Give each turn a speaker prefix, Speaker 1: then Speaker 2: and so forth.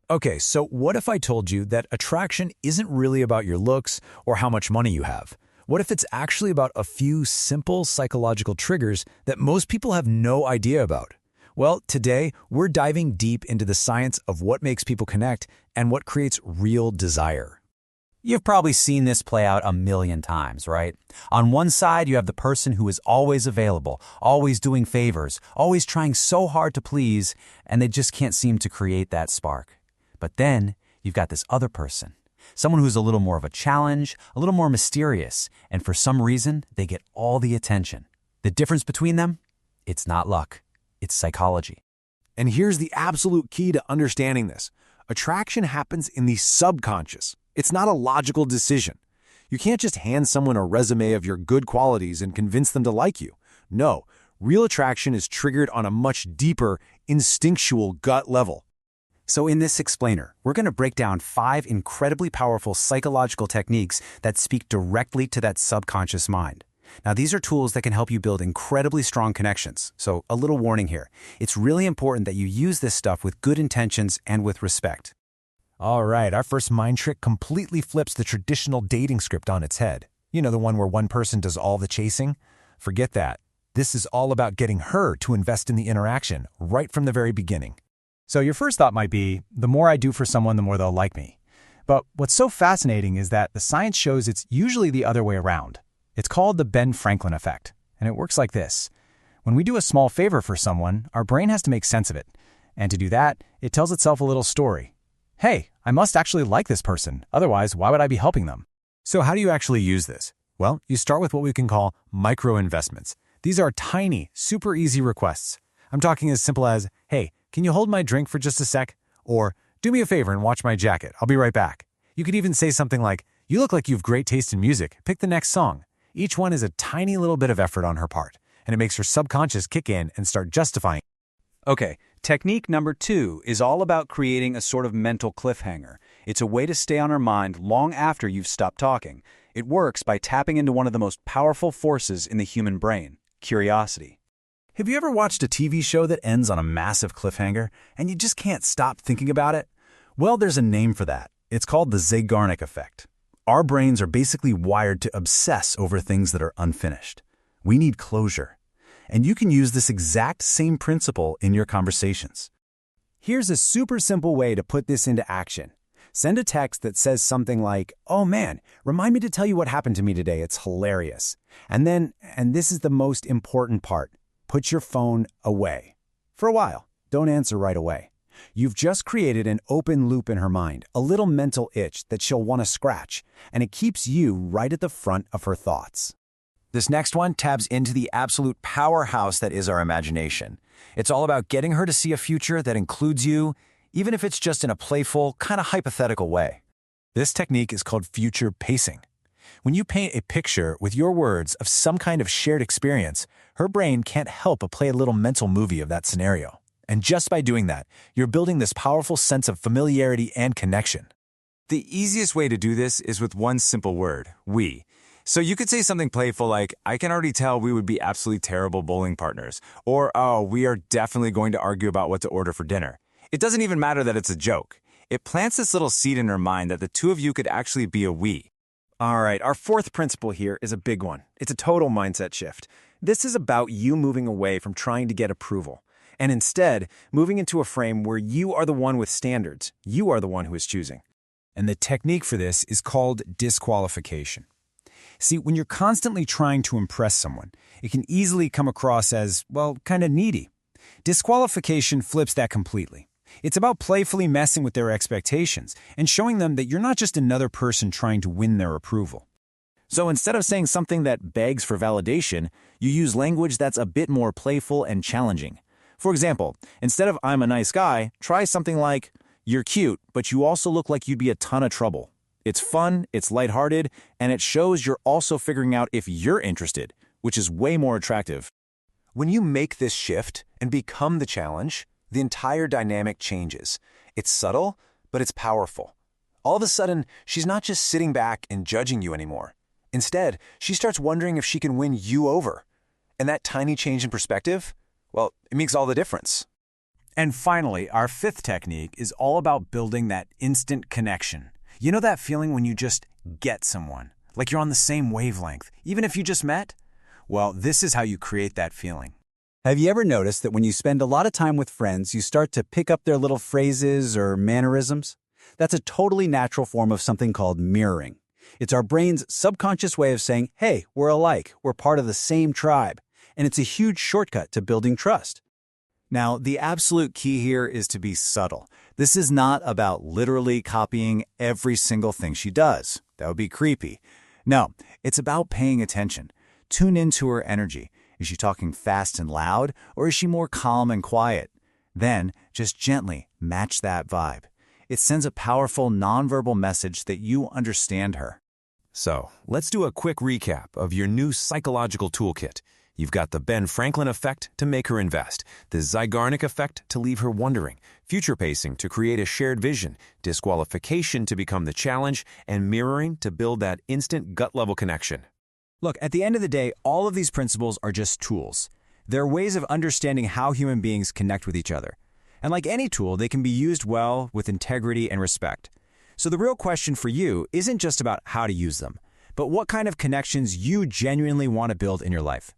Speaker 1: Okay, so what if I told you that attraction isn't really about your looks or how much money you have? What if it's actually about a few simple psychological triggers that most people have no idea about? Well, today we're diving deep into the science of what makes people connect and what creates real desire.
Speaker 2: You've probably seen this play out a million times, right? On one side, you have the person who is always available, always doing favors, always trying so hard to please, and they just can't seem to create that spark. But then you've got this other person, someone who's a little more of a challenge, a little more mysterious, and for some reason, they get all the attention. The difference between them? It's not luck. It's psychology.
Speaker 3: And here's the absolute key to understanding this. Attraction happens in the subconscious. It's not a logical decision. You can't just hand someone a resume of your good qualities and convince them to like you. No, real attraction is triggered on a much deeper, instinctual gut level.
Speaker 2: So in this explainer, we're going to break down 5 incredibly powerful psychological techniques that speak directly to that subconscious mind. Now, these are tools that can help you build incredibly strong connections. So a little warning here. It's really important that you use this stuff with good intentions and with respect.
Speaker 4: All right, our first mind trick completely flips the traditional dating script on its head. You know, the one where one person does all the chasing? Forget that. This is all about getting her to invest in the interaction right from the very beginning.
Speaker 5: So your first thought might be, the more I do for someone, the more they'll like me. But what's so fascinating is that the science shows it's usually the other way around. It's called the Ben Franklin effect, and it works like this. When we do a small favor for someone, our brain has to make sense of it. And to do that, it tells itself a little story. Hey, I must actually like this person, otherwise why would I be helping them?
Speaker 4: So how do you actually use this? Well, you start with what we can call micro-investments. These are tiny, super easy requests. I'm talking as simple as, hey, can you hold my drink for just a sec? Or, do me a favor and watch my jacket. I'll be right back. You could even say something like, you look like you have great taste in music. Pick the next song. Each one is a tiny little bit of effort on her part, and it makes her subconscious kick in and start justifying.
Speaker 6: Okay, technique number 2 is all about creating a sort of mental cliffhanger. It's a way to stay on her mind long after you've stopped talking. It works by tapping into one of the most powerful forces in the human brain, curiosity.
Speaker 1: Have you ever watched a TV show that ends on a massive cliffhanger and you just can't stop thinking about it? Well, there's a name for that. It's called the Zeigarnik Effect. Our brains are basically wired to obsess over things that are unfinished. We need closure. And you can use this exact same principle in your conversations.
Speaker 3: Here's a super simple way to put this into action. Send a text that says something like, oh man, remind me to tell you what happened to me today. It's hilarious. And then, and this is the most important part, put your phone away. For a while. Don't answer right away. You've just created an open loop in her mind, a little mental itch that she'll want to scratch, and it keeps you right at the front of her thoughts.
Speaker 1: This next one taps into the absolute powerhouse that is our imagination. It's all about getting her to see a future that includes you, even if it's just in a playful, kind of hypothetical way. This technique is called future pacing. When you paint a picture with your words of some kind of shared experience, her brain can't help but play a little mental movie of that scenario. And just by doing that, you're building this powerful sense of familiarity and connection.
Speaker 7: The easiest way to do this is with one simple word, we. So you could say something playful like, I can already tell we would be absolutely terrible bowling partners. Or, oh, we are definitely going to argue about what to order for dinner. It doesn't even matter that it's a joke. It plants this little seed in her mind that the two of you could actually be a we.
Speaker 3: All right, our fourth principle here is a big one. It's a total mindset shift. This is about you moving away from trying to get approval, and instead moving into a frame where you are the one with standards. You are the one who is choosing.
Speaker 1: And the technique for this is called disqualification. See, when you're constantly trying to impress someone, it can easily come across as, well, kind of needy. Disqualification flips that completely. It's about playfully messing with their expectations and showing them that you're not just another person trying to win their approval. So instead of saying something that begs for validation, you use language that's a bit more playful and challenging. For example, instead of I'm a nice guy, try something like, you're cute, but you also look like you'd be a ton of trouble. It's fun, it's lighthearted, and it shows you're also figuring out if you're interested, which is way more attractive.
Speaker 3: When you make this shift and become the challenge, the entire dynamic changes. It's subtle, but it's powerful. All of a sudden, she's not just sitting back and judging you anymore. Instead, she starts wondering if she can win you over. And that tiny change in perspective, well, it makes all the difference.
Speaker 1: And finally, our fifth technique is all about building that instant connection. You know that feeling when you just get someone, like you're on the same wavelength, even if you just met? Well, this is how you create that feeling.
Speaker 2: Have you ever noticed that when you spend a lot of time with friends, you start to pick up their little phrases or mannerisms? That's a totally natural form of something called mirroring. It's our brain's subconscious way of saying, hey, we're alike, we're part of the same tribe. And it's a huge shortcut to building trust.
Speaker 6: Now, the absolute key here is to be subtle. This is not about literally copying every single thing she does. That would be creepy. No, it's about paying attention. Tune into her energy. Is she talking fast and loud, or is she more calm and quiet? Then, just gently match that vibe. It sends a powerful nonverbal message that you understand her.
Speaker 7: So, let's do a quick recap of your new psychological toolkit. You've got the Ben Franklin effect to make her invest, the Zeigarnik effect to leave her wondering, future pacing to create a shared vision, disqualification to become the challenge, and mirroring to build that instant gut-level connection.
Speaker 1: Look, at the end of the day, all of these principles are just tools. They're ways of understanding how human beings connect with each other. And like any tool, they can be used well with integrity and respect. So the real question for you isn't just about how to use them, but what kind of connections you genuinely want to build in your life.